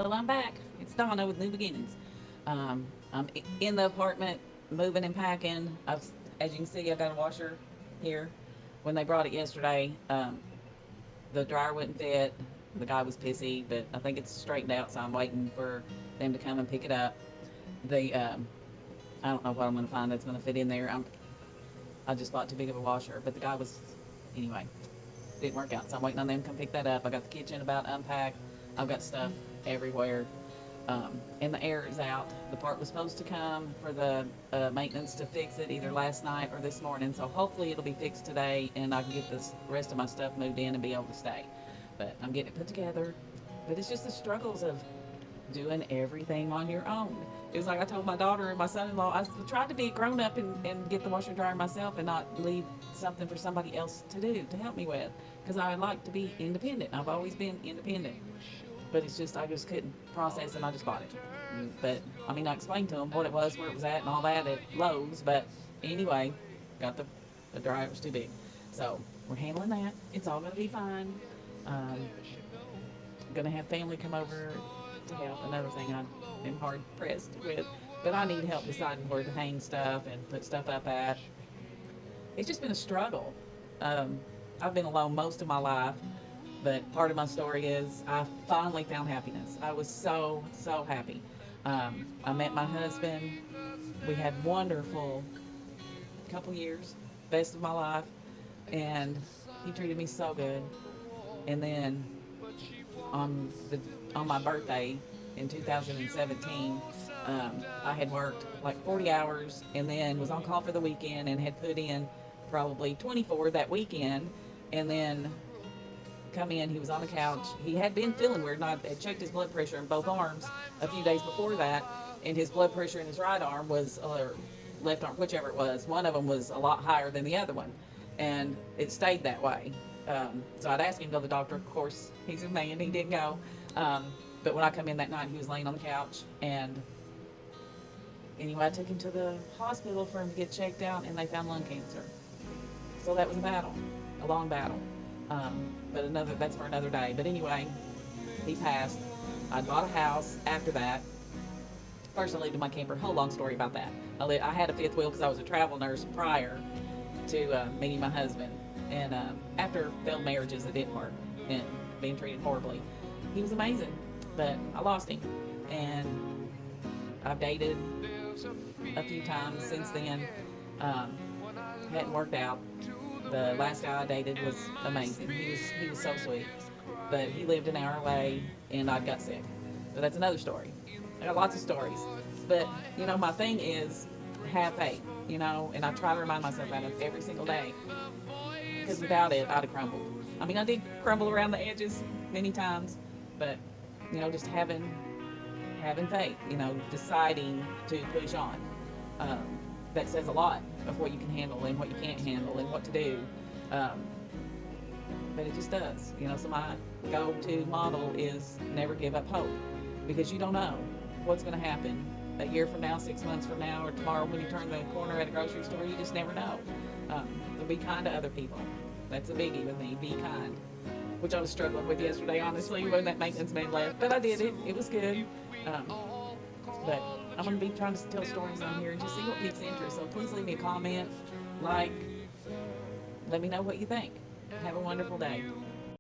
Well, I'm back. It's Donna with New Beginnings. I'm in the apartment, moving and packing. As you can see, I got a washer here. When they brought it yesterday, the dryer wouldn't fit. The guy was pissy, but I think it's straightened out, so I'm waiting for them to come and pick it up. The I don't know what I'm going to find that's going to fit in there. I just bought too big of a washer, but the guy was anyway. Didn't work out, so I'm waiting on them to come pick that up. I got the kitchen about to unpack. I've got stuff everywhere. And the air is out. The part was supposed to come for the maintenance to fix it either last night or this morning. So hopefully it'll be fixed today, and I can get this rest of my stuff moved in and be able to stay. But I'm getting it put together. But it's just the struggles of doing everything on your own. It was like I told my daughter and my son-in-law, I tried to be a grown-up and get the washer and dryer myself and not leave something for somebody else to do, to help me with. Because I like to be independent. I've always been independent. But it's just, I just couldn't process it and I just bought it. But, I mean, I explained to them what it was, where it was at and all that at Lowe's. But anyway, got the dryer was too big. So we're handling that. It's all going to be fine. Going to have family come over to help. Another thing I'm hard pressed with. But I need help deciding where to hang stuff and put stuff up at. It's just been a struggle. I've been alone most of my life. But part of my story is I finally found happiness. I was so, so happy. I met my husband. We had wonderful couple years, best of my life, and he treated me so good. And then on on my birthday in 2017, I had worked like 40 hours and then was on call for the weekend and had put in probably 24 that weekend, and then come in. He was on the couch. He had been feeling weird, and I had checked his blood pressure in both arms a few days before that, and his blood pressure in his right arm was, or left arm, whichever it was, one of them was a lot higher than the other one, and it stayed that way. So I'd asked him to go to the doctor. Of course, he's a man. He didn't go. But when I come in that night, he was laying on the couch, and anyway, I took him to the hospital for him to get checked out, and they found lung cancer. So that was a battle, a long battle. But that's for another day. But anyway, he passed. I bought a house after that. First, I lived in my camper. Whole long story about that. I had a fifth wheel because I was a travel nurse prior to meeting my husband. And after failed marriages that didn't work and being treated horribly, he was amazing. But I lost him. And I've dated a few times since then. Hadn't worked out. The last guy I dated was amazing. He was so sweet. But he lived an hour away and I got sick. But that's another story. I got lots of stories. But, my thing is have faith, and I try to remind myself that every single day. Because without it, I'd have crumbled. I mean, I did crumble around the edges many times, but, just having faith, deciding to push on. That says a lot of what you can handle and what you can't handle and what to do. But it just does. So my go-to model is never give up hope, because you don't know what's going to happen a year from now, 6 months from now, or tomorrow when you turn the corner at a grocery store. You just never know. So be kind to other people. That's a biggie with me. Be kind. Which I was struggling with yesterday, honestly, when that maintenance man left. But I did it. It was good. But I'm going to be trying to tell stories on here and just see what piques interest. So please leave me a comment, let me know what you think. Have a wonderful day.